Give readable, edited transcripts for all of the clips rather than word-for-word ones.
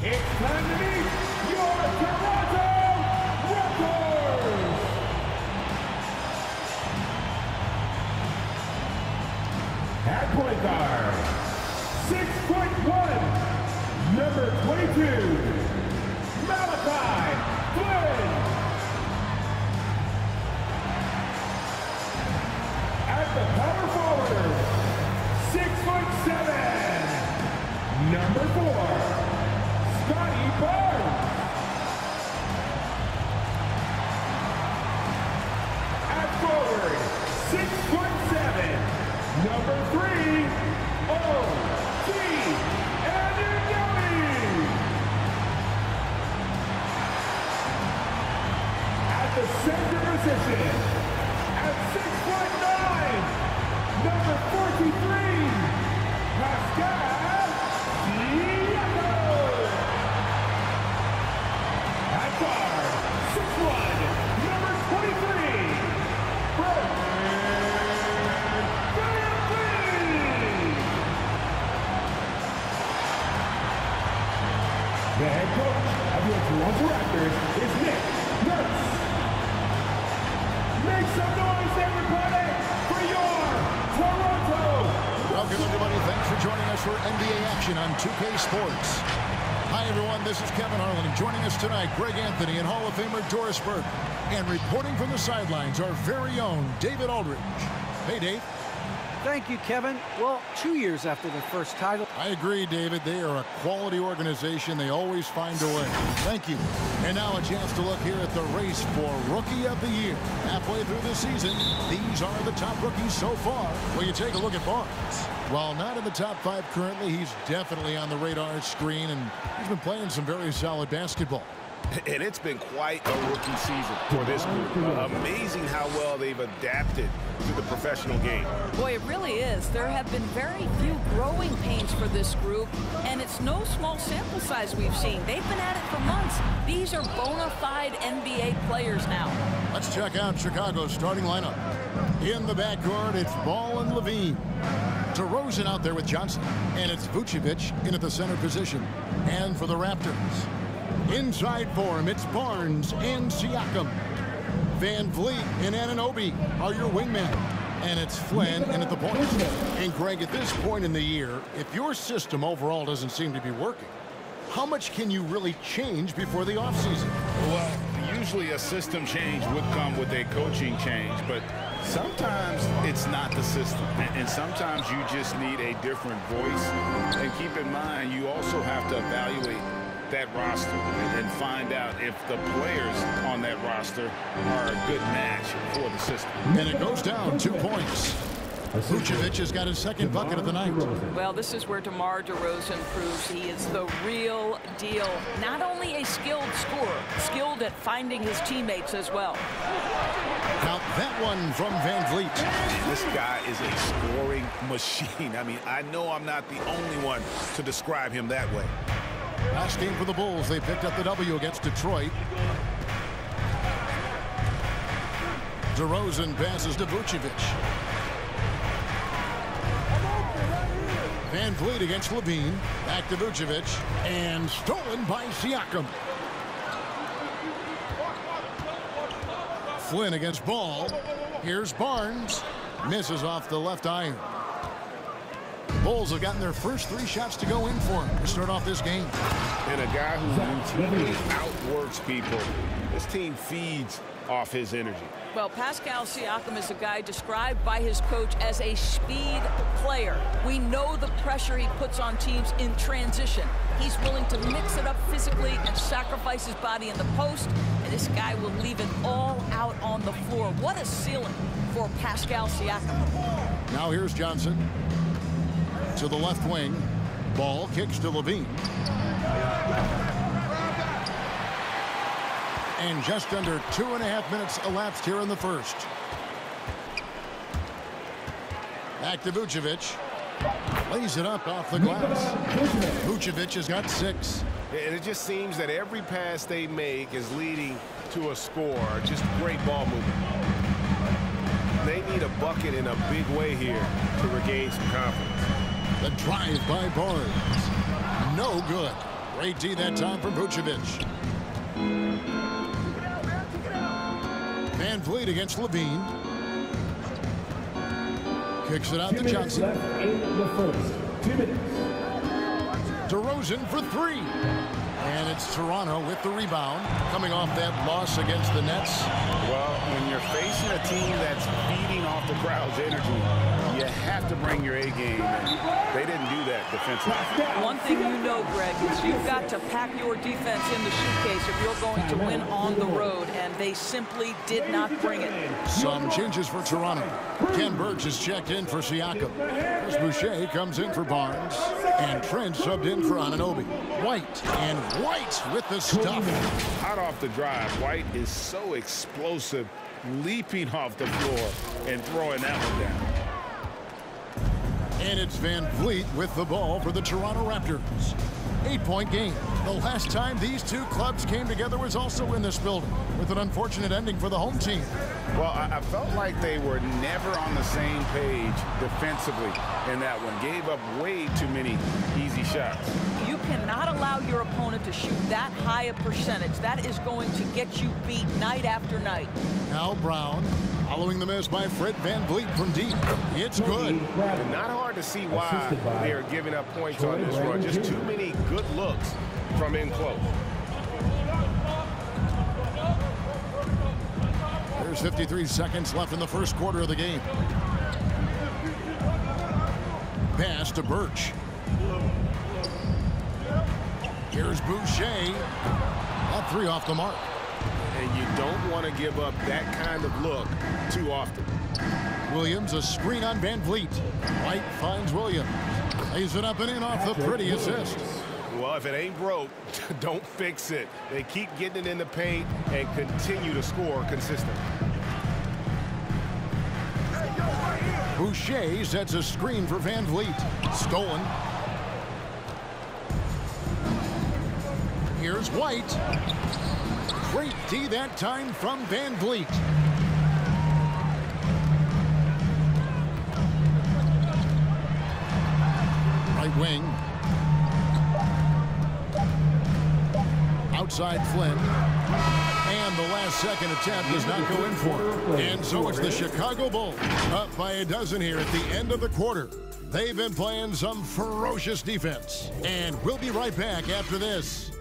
It's time to meet your Toronto Raptors! At point guard, 6'1", number 22, Flynn. At the power forward, 6'7", number 4, Scotty Barnes. At forward, 6'7", number 3, O.G. Anunoby. At the center position, at 6'9", number 43, Pascal Siakam. At guard, 6'1", number 23, Brad VanVleet. The head coach of your Toronto Raptors is Nick Nurse. Make some noise, everybody, for your Toronto. Welcome, everybody. Thanks for joining us for NBA action on 2K Sports. Hi, everyone. This is Kevin Harlan. Joining us tonight, Greg Anthony and Hall of Famer Doris Burke. And reporting from the sidelines, our very own David Aldridge. Hey, Dave. Thank you, Kevin. Well, 2 years after their first title. I agree, David. They are a quality organization. They always find a way. Thank you. And now a chance to look here at the race for Rookie of the Year. Halfway through the season, these are the top rookies so far. Well, you take a look at Barnes. While not in the top 5 currently, he's definitely on the radar screen, and he's been playing some very solid basketball. And it's been quite a rookie season for this group. Amazing how well they've adapted to the professional game. Boy, it really is. There have been very few growing pains for this group, and it's no small sample size we've seen. They've been at it for months. These are bona fide NBA players now. Let's check out Chicago's starting lineup. In the backcourt, it's Ball and Levine. DeRozan out there with Johnson. And it's Vucevic in at the center position. And for the Raptors, inside for him, it's Barnes and Siakam. VanVleet and Anunoby are your wingmen. And it's Flynn in at the point. And Greg, at this point in the year, if your system overall doesn't seem to be working, how much can you really change before the offseason? Well, usually a system change would come with a coaching change, but sometimes it's not the system. And sometimes you just need a different voice. And keep in mind, you also have to evaluate that roster and find out if the players on that roster are a good match for the system. And it goes down 2 points. Vucevic has got his second bucket of the night. Well, this is where DeMar DeRozan proves he is the real deal. Not only a skilled scorer, skilled at finding his teammates as well. Now that one from VanVleet. This guy is a scoring machine. I mean, I know I'm not the only one to describe him that way. Last game for the Bulls, they picked up the W against Detroit. DeRozan passes to Vucevic. VanVleet against Levine. Back to Vucevic. And stolen by Siakam. Flynn against Ball. Here's Barnes. Misses off the left iron. The Bulls have gotten their first 3 shots to go in for him to start off this game. And a guy who routinely outworks people. This team feeds off his energy. Well, Pascal Siakam is a guy described by his coach as a speed player. We know the pressure he puts on teams in transition. He's willing to mix it up physically and sacrifice his body in the post, and this guy will leave it all out on the floor. What a ceiling for Pascal Siakam. Now here's Johnson to the left wing. Ball kicks to Levine. And just under 2.5 minutes elapsed here in the first. Back to Vucevic. Lays it up off the glass. Vucevic has got 6. And it just seems that every pass they make is leading to a score. Just great ball movement. They need a bucket in a big way here to regain some confidence. The drive by Barnes. No good. Great D that time from Vucevic. Van Vliet against Levine. Kicks it out to Johnson. Left in the first. 2 minutes. DeRozan for 3. And it's Toronto with the rebound, coming off that loss against the Nets. Well, when you're facing a team that's feeding off the crowd's energy, you have to bring your A game, and they didn't do that defensively. One thing you know, Greg, is you've got to pack your defense in the suitcase if you're going to win on the road, and they simply did not bring it. Some changes for Toronto. Ken Burge is checked in for Siakam. Chris Boucher comes in for Barnes, and Trent subbed in for Anunoby. White, and White with the stuff. Hot off the drive, White is so explosive, leaping off the floor and throwing that one down. And it's Van Vliet with the ball for the Toronto Raptors. 8-point game. The last time these two clubs came together was also in this building, with an unfortunate ending for the home team. Well, I felt like they were never on the same page defensively in that one. Gave up way too many easy shots. You cannot allow your opponent to shoot that high a percentage. That is going to get you beat night after night. Now Brown, following the miss by Fred Van Vliet from deep. It's good. Not hard to see why they are giving up points on this run. Just too many good looks from in close. There's 53 seconds left in the first quarter of the game. Pass to Birch. Here's Boucher. Up 3 off the mark. And you don't want to give up that kind of look too often. Williams, a screen on Van Vliet. White finds Williams. Lays it up and in off the pretty assist. Well, if it ain't broke, don't fix it. They keep getting it in the paint and continue to score consistently. Boucher sets a screen for Van Vliet. Stolen. Here's White. Great D that time from Van Vliet. Right wing. Outside Flynn. And the last second attempt does not go in for it. And so it's the Chicago Bulls up by a dozen here at the end of the quarter. They've been playing some ferocious defense. And we'll be right back after this.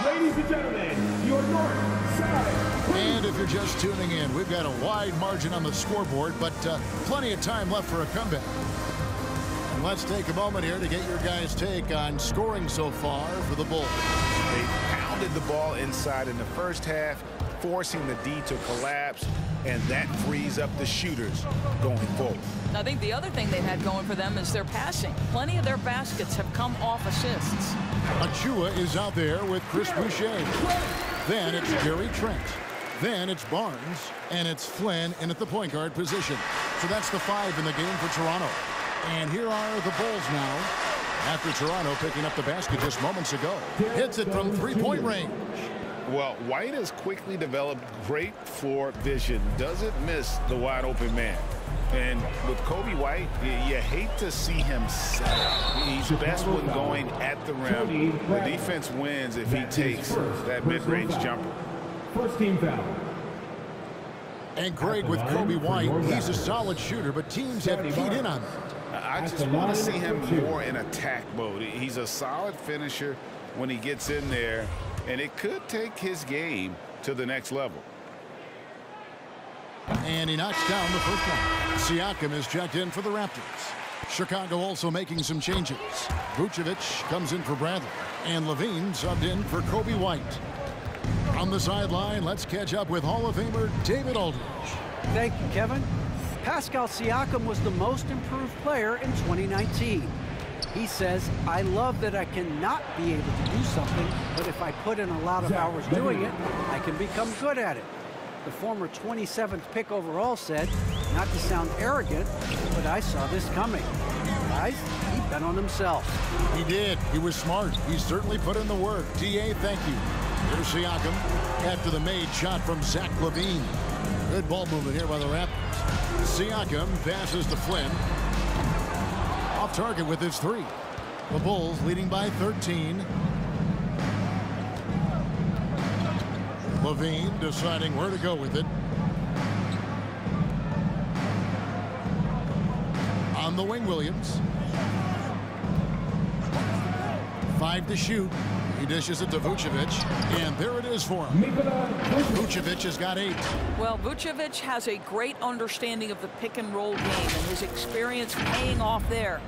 Ladies and gentlemen, your north side. And if you're just tuning in, we've got a wide margin on the scoreboard, but plenty of time left for a comeback. And let's take a moment here to get your guys' take on scoring so far for the Bulls. They pounded the ball inside in the first half, forcing the D to collapse, and that frees up the shooters going forward. I think the other thing they've had going for them is their passing. Plenty of their baskets have come off assists. Achua is out there with Chris Boucher. Then it's Gary Trent. Then it's Barnes. And it's Flynn in at the point guard position. So that's the 5 in the game for Toronto. And here are the Bulls now. After Toronto picking up the basket just moments ago. Hits it from 3-point range. Well, White has quickly developed great floor vision. Doesn't miss the wide open man. And with Kobe White, you hate to see him settle. He's best when going at the rim. The defense wins if he takes that mid-range jumper. First team foul. And Greg, with Kobe White, he's a solid shooter, but teams have keyed in on him. I just want to see him more in attack mode. He's a solid finisher when he gets in there, and it could take his game to the next level. And he knocks down the first one. Siakam is checked in for the Raptors. Chicago also making some changes. Vucevic comes in for Bradley. And Levine subbed in for Kobe White. On the sideline, let's catch up with Hall of Famer David Aldridge. Thank you, Kevin. Pascal Siakam was the most improved player in 2019. He says, I love that I cannot be able to do something, but if I put in a lot of hours doing it, I can become good at it. The former 27th pick overall said, not to sound arrogant, but I saw this coming. Guys, he bet on himself. He did. He was smart. He certainly put in the work. D.A., thank you. Here's Siakam after the made shot from Zach LaVine. Good ball movement here by the Raptors. Siakam passes to Flynn. Off target with his three. The Bulls leading by 13. LaVine deciding where to go with it. On the wing, Williams. 5 to shoot. He dishes it to Vucevic, and there it is for him. Vucevic has got 8. Well, Vucevic has a great understanding of the pick-and-roll game, and his experience paying off there.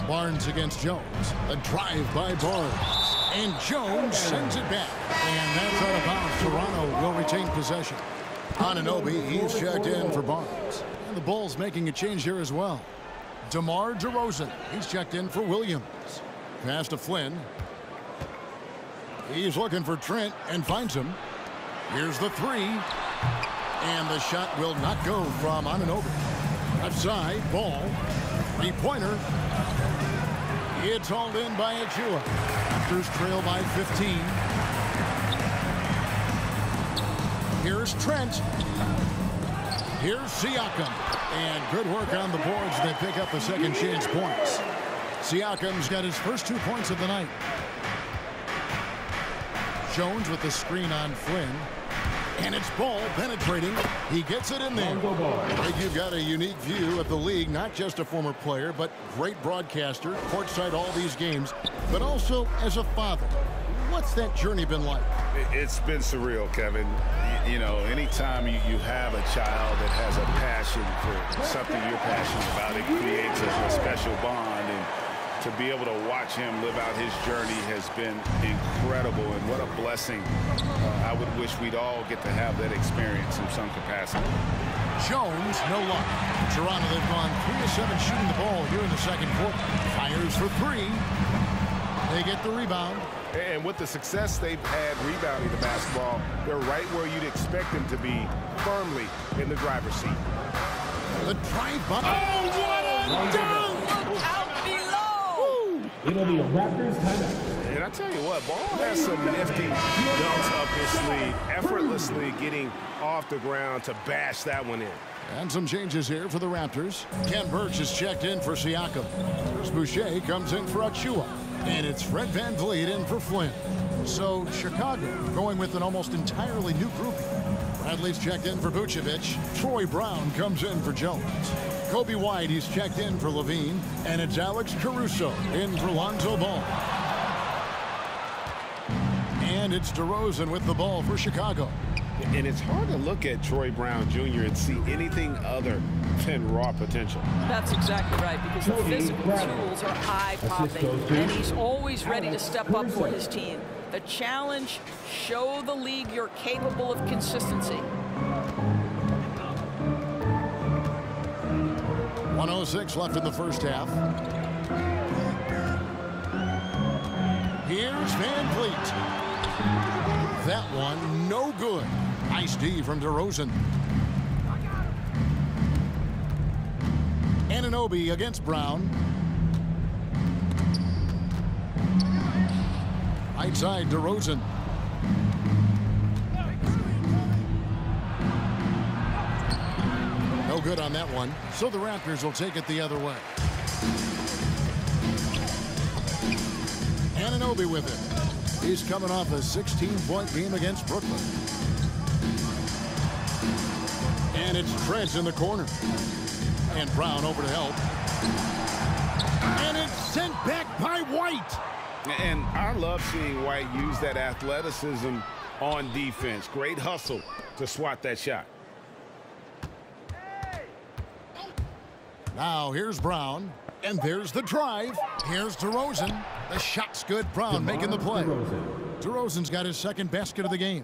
Barnes against Jones. A drive by Barnes. And Jones sends it back. And that's out of bounds. Toronto will retain possession. Anunoby, he's checked in for Barnes. And the Bulls making a change here as well. DeMar DeRozan, he's checked in for Williams. Pass to Flynn. He's looking for Trent and finds him. Here's the three. And the shot will not go from Anunoby. Outside, ball. Three-pointer. It's hauled in by Achua. Raptors trail by 15. Here's Trent. Here's Siakam. And good work on the boards that pick up the second chance points. Siakam's got his first 2 points of the night. Jones with the screen on Flynn. And it's ball penetrating. He gets it in there. I think you've got a unique view of the league, not just a former player, but great broadcaster, courtside all these games, but also as a father. What's that journey been like? It's been surreal, Kevin. You know, anytime you have a child that has a passion for something you're passionate about, it creates a special bond. And to be able to watch him live out his journey has been incredible, and what a blessing. I would wish we'd all get to have that experience in some capacity. Jones, no luck. Toronto, they've gone 3 of 7 shooting the ball here in the second quarter. Fires for 3. They get the rebound. And with the success they've had rebounding the basketball, they're right where you'd expect them to be, firmly in the driver's seat. The drive by. Oh, what a dunk! Look out below! It'll be a Raptors timeout. And I tell you what, Ball has some nifty dunks up his sleeve, effortlessly getting off the ground to bash that one in. And some changes here for the Raptors. Ken Burks is checked in for Siakam. Chris Boucher comes in for Achua. And it's Fred VanVleet in for Flynn. So Chicago going with an almost entirely new grouping. Bradley's checked in for Vucevic. Troy Brown comes in for Jones. Kobe White, he's checked in for LaVine. And it's Alex Caruso in for Lonzo Ball. And it's DeRozan with the ball for Chicago. And it's hard to look at Troy Brown Jr. and see anything other than raw potential. That's exactly right, because the physical tools are eye-popping, and he's always ready to step up for his team. The challenge, show the league you're capable of consistency. 1:06 left in the first half. Here's VanVleet. That one, no good. Nice D from DeRozan. Anunoby against Brown. Right side, DeRozan. No good on that one. So the Raptors will take it the other way. Anunoby with it. He's coming off a 16-point game against Brooklyn. And it's Trent in the corner. And Brown over to help. And it's sent back by White. And I love seeing White use that athleticism on defense. Great hustle to swat that shot. Now here's Brown. And there's the drive. Here's DeRozan. The shot's good. Brown making the play. DeRozan's got his second basket of the game.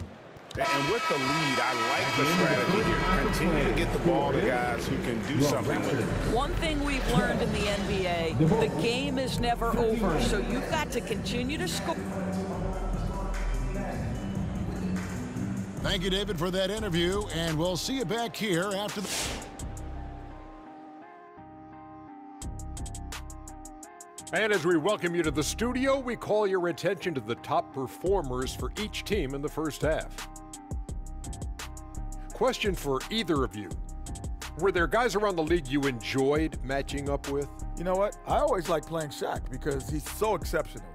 And with the lead, I like the strategy here. Continue to get the ball to guys who can do something with it. One thing we've learned in the NBA, the game is never over, so you've got to continue to score. Thank you, David, for that interview, and we'll see you back here after the... And as we welcome you to the studio, we call your attention to the top performers for each team in the first half. Question for either of you. Were there guys around the league you enjoyed matching up with? You know what? I always like playing Shaq because he's so exceptional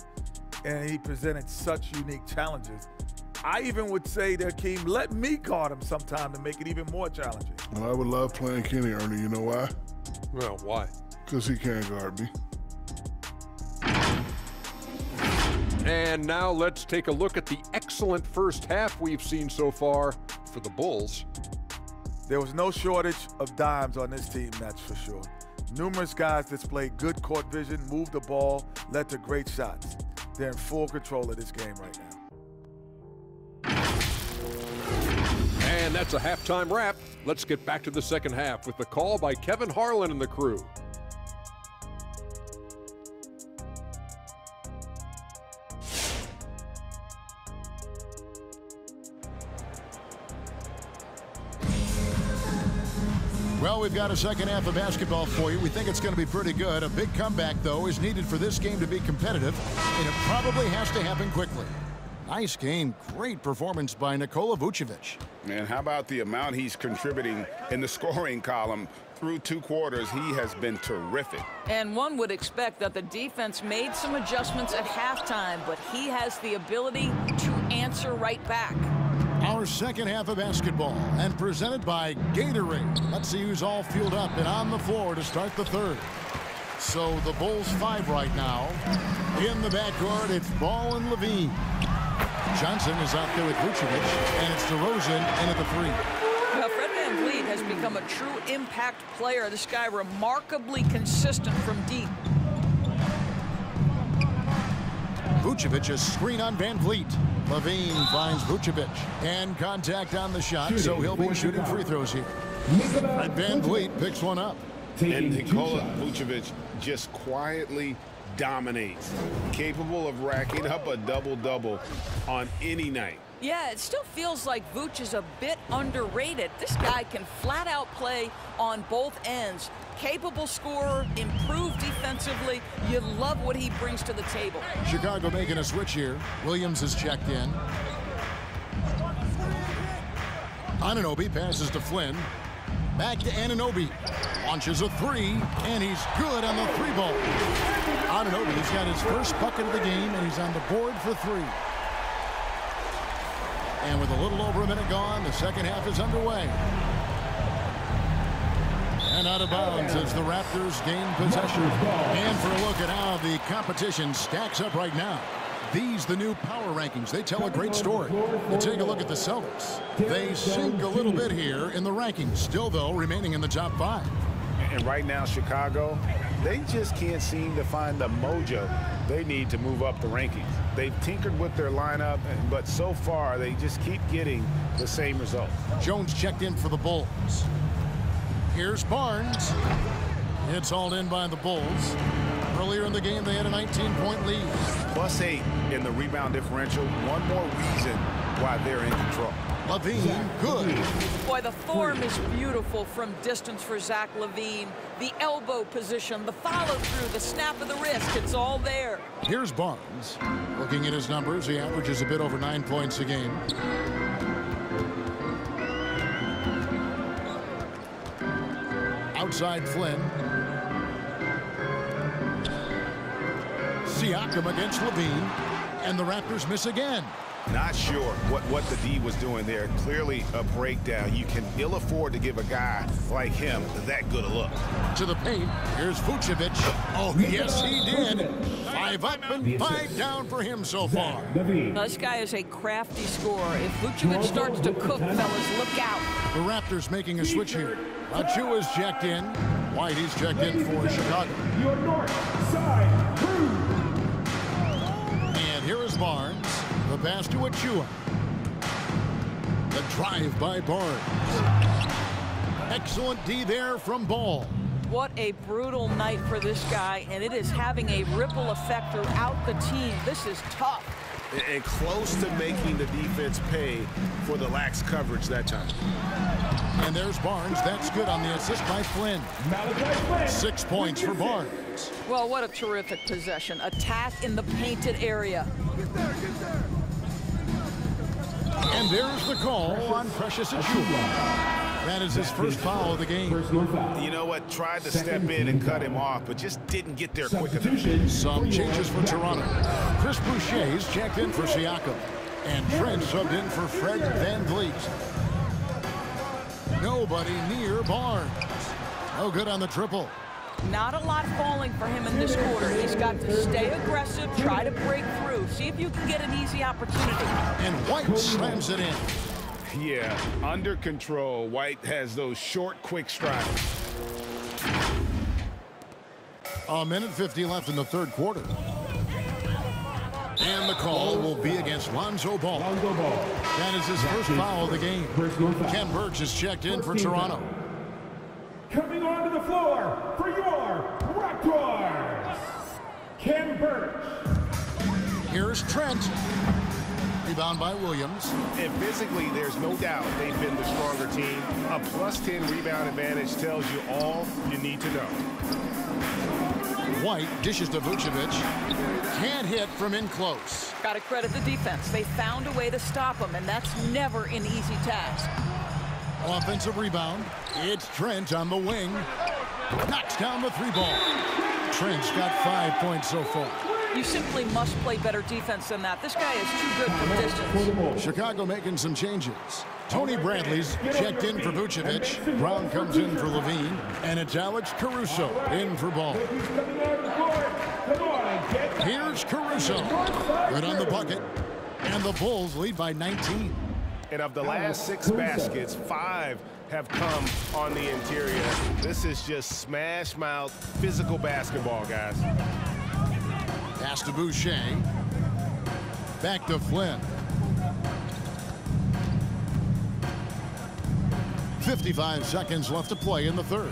and he presented such unique challenges. I even would say that Keem, let me guard him sometime to make it even more challenging. Well, I would love playing Kenny, Ernie. You know why? Well, why? Because he can't guard me. And now let's take a look at the excellent first half we've seen so far for the Bulls. There was no shortage of dimes on this team, that's for sure. Numerous guys displayed good court vision, moved the ball, led to great shots. They're in full control of this game right now. And that's a halftime wrap. Let's get back to the second half with the call by Kevin Harlan and the crew. Well, we've got a second half of basketball for you. We think it's going to be pretty good. A big comeback, though, is needed for this game to be competitive, and it probably has to happen quickly. Nice game. Great performance by Nikola Vucevic. And how about the amount he's contributing in the scoring column? Through 2 quarters, he has been terrific. And one would expect that the defense made some adjustments at halftime, but he has the ability to answer right back. Our second half of basketball, and presented by Gatorade. Let's see who's all fueled up and on the floor to start the third. So the Bulls 5 right now. In the backcourt, it's Ball and Levine. Johnson is out there with Vucevic, and it's DeRozan in at the 3. Well, Fred VanVleet has become a true impact player. This guy remarkably consistent from deep. Vucevic is screen on VanVleet. Levine finds Vucevic. And contact on the shot, so he'll be shooting free throws here. And VanVleet picks one up. And Nikola Vucevic just quietly dominates. Capable of racking up a double-double on any night. Yeah, it still feels like Vooch is a bit underrated. This guy can flat out play on both ends. Capable scorer, improved defensively. You love what he brings to the table. Chicago making a switch here. Williams is checked in. Anunoby passes to Flynn. Back to Anunoby. Launches a 3, and he's good on the 3-ball. Anunoby's got his first bucket of the game, and he's on the board for 3. And with a little over a minute gone, the second half is underway. And out of bounds as the Raptors gain possession. And for a look at how the competition stacks up right now. These, the new power rankings, they tell a great story. You take a look at the Celtics. They sink a little bit here in the rankings, still, though, remaining in the top 5. And right now, Chicago, they just can't seem to find the mojo they need to move up the rankings. They've tinkered with their lineup, but so far, they just keep getting the same result. Jones checked in for the Bulls. Here's Barnes. It's hauled in by the Bulls. Earlier in the game, they had a 19-point lead. +8 in the rebound differential. One more reason why they're in control. Levine, good. Boy, the form is beautiful from distance for Zach LaVine. The elbow position, the follow-through, the snap of the wrist, it's all there. Here's Barnes. Looking at his numbers, he averages a bit over 9 points a game. Outside Flynn. Siakam against Levine, and the Raptors miss again. Not sure what the D was doing there. Clearly a breakdown. You can ill afford to give a guy like him that good a look. To the paint, here's Vucevic. Oh, yes, he did. 5 up and 5 down for him so far. Now, this guy is a crafty scorer. If Vucevic starts to cook, fellas, look out. The Raptors making a switch here. Achua's checked in. Whitey's checked in for Chicago. Your north side crew. And here is Barnes. The pass to Achua. The drive by Barnes. Excellent D there from Ball. What a brutal night for this guy, and it is having a ripple effect throughout the team. This is tough. And close to making the defense pay for the lax coverage that time. And there's Barnes. That's good on the assist by Flynn. 6 points for Barnes. rebounds. Well, what a terrific possession. Attack in the painted area. And there's the call on Precious Achiuwa. That is his first foul of the game. You know what? Tried to step in and cut him off, but just didn't get there quick enough. Some changes for Toronto. Chris Boucher's checked in for Siakam. And Trent subbed in for Fred VanVleet. Nobody near Barnes. No good on the triple. Not a lot falling for him in this quarter. He's got to stay aggressive, try to break through, see if you can get an easy opportunity. And White slams it in. Yeah, under control. White has those short, quick strides. A minute 50 left in the third quarter. And the call will be against Lonzo Ball. That is his first foul of the game. Ken Burch is checked in for Toronto. Coming onto the floor for your Raptors, Ken Burch. Here's Trent. Rebound by Williams. And physically, there's no doubt they've been the stronger team. A +10 rebound advantage tells you all you need to know. White dishes to Vucevic. Can't hit from in close. Got to credit the defense. They found a way to stop him, and that's never an easy task. Offensive rebound. It's Trent on the wing. Knocks down the three ball. Trent's got 5 points so far. You simply must play better defense than that. This guy is too good from distance. Chicago making some changes. Tony Bradley's checked in for Vucevic. Brown comes in for Levine. And it's Alex Caruso in for Ball. Here's Caruso. Good on the bucket. And the Bulls lead by 19. And of the last 6 baskets, 5 have come on the interior. This is just smash mouth physical basketball, guys. Pass to Boucher. Back to Flynn. 55 seconds left to play in the third.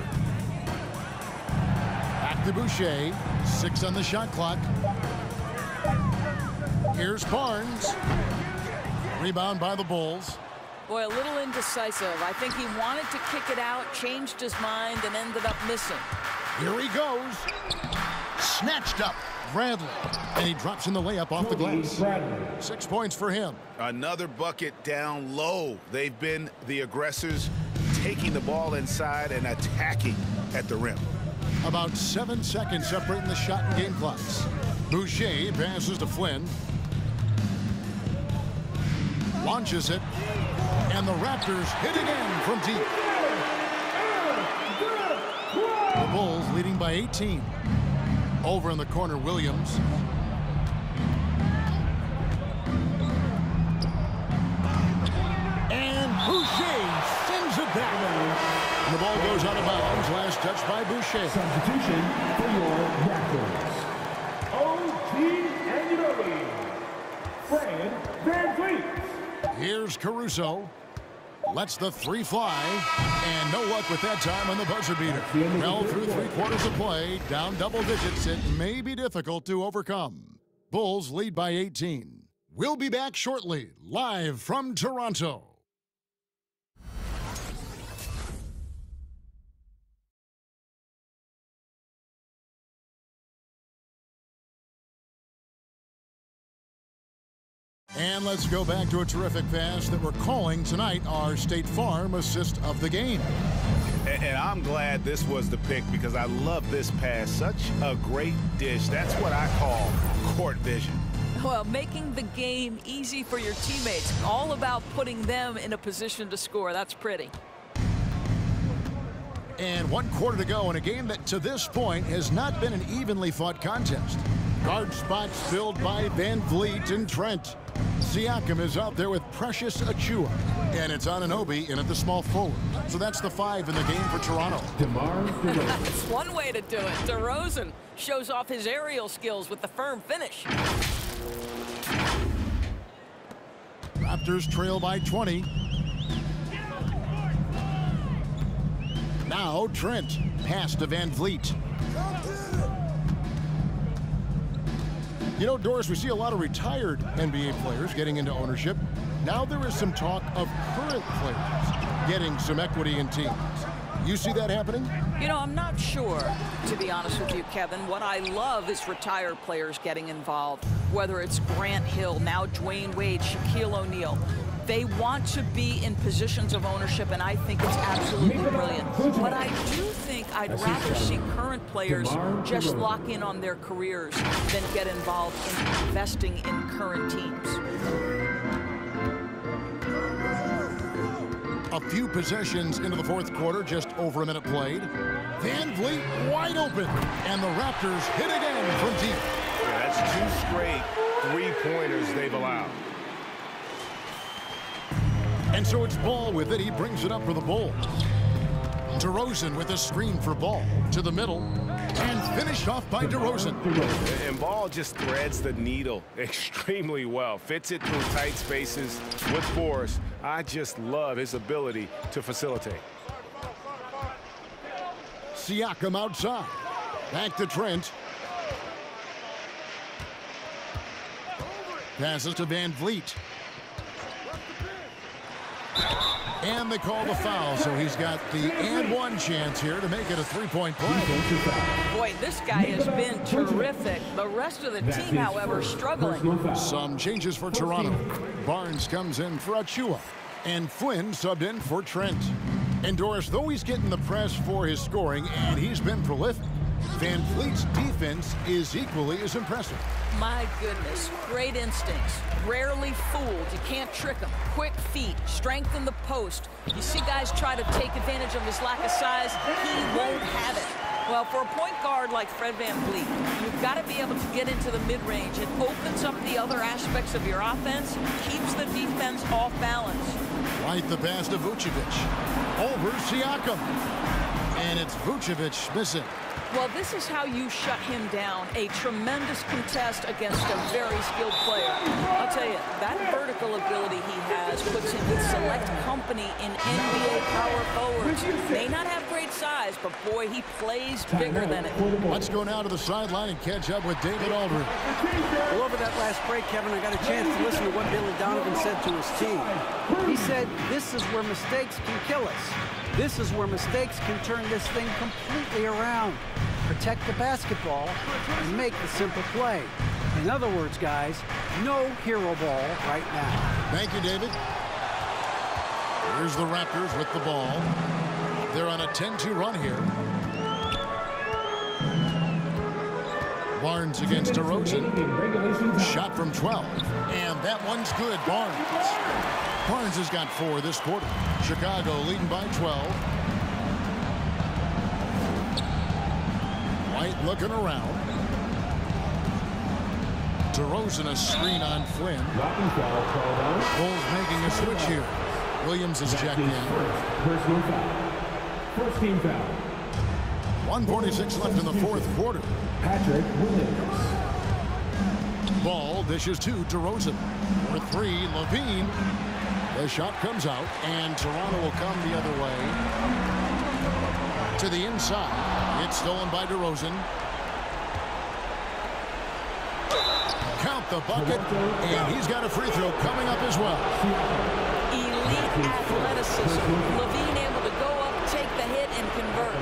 Back to Boucher. 6 on the shot clock. Here's Barnes. Rebound by the Bulls. Boy, a little indecisive. I think he wanted to kick it out, changed his mind, and ended up missing. Here he goes. Snatched up. Bradley. And he drops in the layup off the glass. 6 points for him. Another bucket down low. They've been the aggressors, taking the ball inside and attacking at the rim. About 7 seconds separating the shot and game clocks. Boucher passes to Flynn. Launches it. And the Raptors hit again from deep. The Bulls leading by 18. Over in the corner, Williams. And Boucher sends it back. And the ball goes out of bounds. Last touch by Boucher. Substitution for your Raptors. OG Anunoby. Fred VanVleet. Here's Caruso. Lets the three fly. And no luck with that time on the buzzer beater. Well, through 3 quarters of play, down double digits, it may be difficult to overcome. Bulls lead by 18. We'll be back shortly, live from Toronto. And let's go back to a terrific pass that we're calling tonight our State Farm assist of the game. And I'm glad this was the pick because I love this pass. Such a great dish. That's what I call court vision. Well, making the game easy for your teammates. All about putting them in a position to score. That's pretty. And 1 quarter to go in a game that to this point has not been an evenly fought contest. Guard spots filled by VanVleet and Trent. Siakam is out there with Precious Achiuwa. And it's Anunoby in at the small forward. So that's the 5 in the game for Toronto. That's one way to do it. DeRozan shows off his aerial skills with the firm finish. Raptors trail by 20. Now Trent. Pass to VanVleet. You know, Doris, we see a lot of retired NBA players getting into ownership. Now there is some talk of current players getting some equity in teams. You see that happening? You know, I'm not sure, to be honest with you, Kevin. What I love is retired players getting involved, whether it's Grant Hill, now Dwayne Wade, Shaquille O'Neal. They want to be in positions of ownership, and I think it's absolutely brilliant. But I do think I'd rather see current players just lock in on their careers than get involved in investing in current teams. A few possessions into the fourth quarter, just over a minute played. Van Vliet wide open, and the Raptors hit again from deep. Yeah, that's 2 straight three-pointers they've allowed. And so it's Ball with it. He brings it up for the Bulls. DeRozan with a screen for Ball to the middle, and finished off by DeRozan. And Ball just threads the needle extremely well. Fits it through tight spaces with force. I just love his ability to facilitate. Siakam outside. Back to Trent. Passes to Van Vliet. And they call the foul, so he's got the and one chance here to make it a three-point play. Boy, this guy has been terrific. The rest of the team, however, struggling. Some changes for Toronto. Barnes comes in for Achua, and Flynn subbed in for Trent. And Doris, though he's getting the press for his scoring, and he's been prolific, Van Vliet's defense is equally as impressive. My goodness, great instincts. Rarely fooled. You can't trick him. Quick feet, strength in the post. You see guys try to take advantage of his lack of size. He won't have it. Well, for a point guard like Fred Van Vliet, you've got to be able to get into the mid-range. It opens up the other aspects of your offense, keeps the defense off balance. Right the pass to Vucevic. Over Siakam. And it's Vucevic missing. Well, this is how you shut him down. A tremendous contest against a very skilled player. I'll tell you, that vertical ability he has puts him in select company in NBA power forwards. May not have great size, but boy, he plays bigger than it. Let's go now to the sideline and catch up with David Aldridge. Well, over that last break, Kevin, I got a chance to listen to what Billy Donovan said to his team. He said, this is where mistakes can kill us. This is where mistakes can turn this thing completely around. Protect the basketball and make the simple play. In other words, guys, no hero ball right now. Thank you, David. Here's the Raptors with the ball. They're on a 10-2 run here. Barnes against DeRozan. Shot from 12. And that one's good. Barnes. Barnes has got 4 this quarter. Chicago leading by 12. White looking around. DeRozan a screen on Flynn. Bulls making a switch here. Williams is checked in. Personal foul. First team foul. 1:46 left in the fourth quarter. Patrick Williams. Ball dishes to DeRozan. For 3, Levine. The shot comes out, and Toronto will come the other way. To the inside. It's stolen by DeRozan. Count the bucket, and he's got a free throw coming up as well. Elite athleticism. Levine able to go up, take the hit, and convert.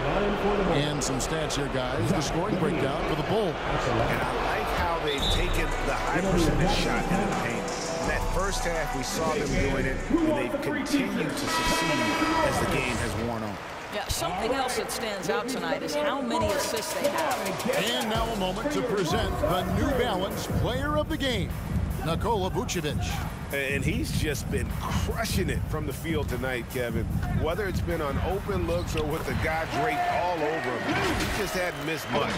And some stats here, guys. The scoring breakdown for the Bulls. And I like how they've taken the high percentage shot in the paint. In that first half, we saw them doing it, and they've continued to succeed as the game has worn on. Yeah, something else that stands out tonight is how many assists they have. And now a moment to present the New Balance Player of the Game, Nikola Vucevic. And he's just been crushing it from the field tonight, Kevin. Whether it's been on open looks or with the guy draped all over him, he just hadn't missed much.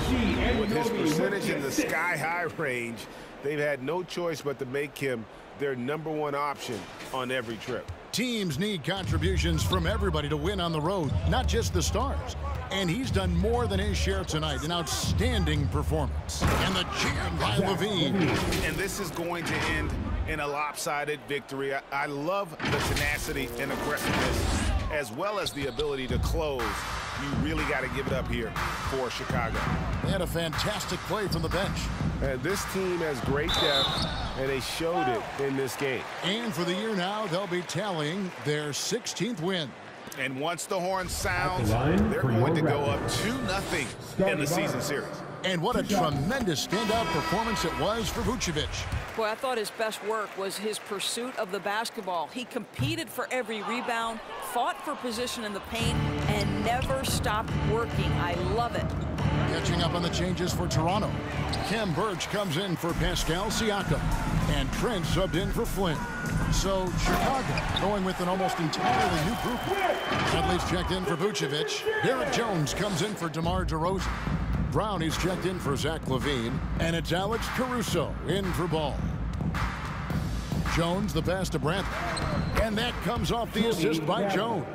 With his percentage in the sky-high range, they've had no choice but to make him their #1 option on every trip. Teams need contributions from everybody to win on the road, not just the stars. And he's done more than his share tonight. An outstanding performance. And the jam by Levine. And this is going to end in a lopsided victory. I love the tenacity and aggressiveness, as well as the ability to close. You really got to give it up here for Chicago. They had a fantastic play from the bench. And this team has great depth, and they showed it in this game. And for the year now, they'll be tallying their 16th win. And once the horn sounds, they're going to go up 2-0 in the season series. And what a tremendous standout performance it was for Vucevic. Boy, I thought his best work was his pursuit of the basketball. He competed for every rebound, fought for position in the paint, and never stopped working. I love it. Catching up on the changes for Toronto. Khem Birch comes in for Pascal Siakam. And Trent subbed in for Flynn. So Chicago going with an almost entirely new group. Dudley's checked in for Vucevic. Derek Jones comes in for DeMar DeRozan. Brown is checked in for Zach LaVine. And it's Alex Caruso in for Ball. Jones the pass to Brantley. And that comes off the assist by Jones.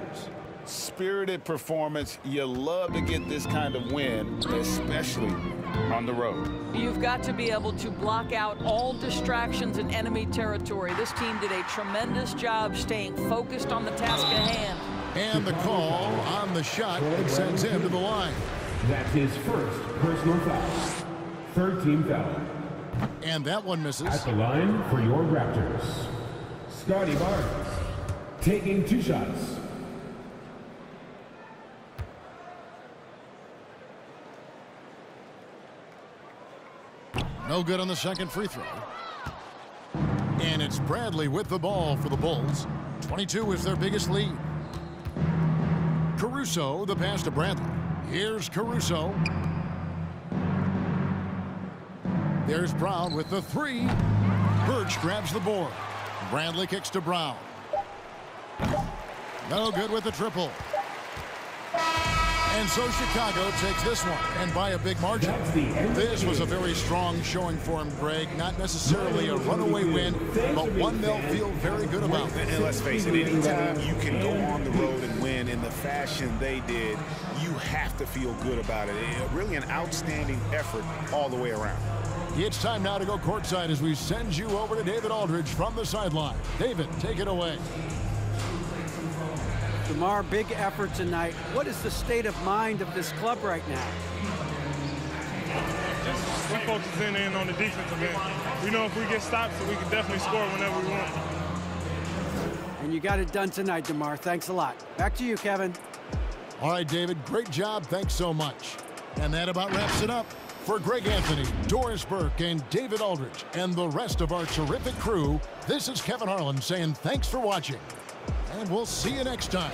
Spirited performance. You love to get this kind of win, especially on the road. You've got to be able to block out all distractions in enemy territory. This team did a tremendous job staying focused on the task at hand. And the call on the shot that sends him to the line. That's his first personal foul. Third team foul. And that one misses. At the line for your Raptors, Scotty Barnes, taking 2 shots. No good on the second free throw. And it's Bradley with the ball for the Bulls. 22 is their biggest lead. Caruso, the pass to Bradley. Here's Caruso. There's Brown with the 3. Birch grabs the board. Bradley kicks to Brown. No good with the triple. And so Chicago takes this one, and by a big margin. This was a very strong showing for him, Greg. Not necessarily a runaway win, but one they'll feel very good about. And let's face it, anytime you can go on the road and win in the fashion they did, you have to feel good about it. Really an outstanding effort all the way around. It's time now to go courtside as we send you over to David Aldridge from the sideline. David, take it away. DeMar, big effort tonight. What is the state of mind of this club right now? We're focusing in on the defensive end. We know if we get stopped, so we can definitely score whenever we want. And you got it done tonight, DeMar. Thanks a lot. Back to you, Kevin. All right, David, great job. Thanks so much. And that about wraps it up. For Greg Anthony, Doris Burke, and David Aldridge, and the rest of our terrific crew, this is Kevin Harlan saying thanks for watching. And we'll see you next time.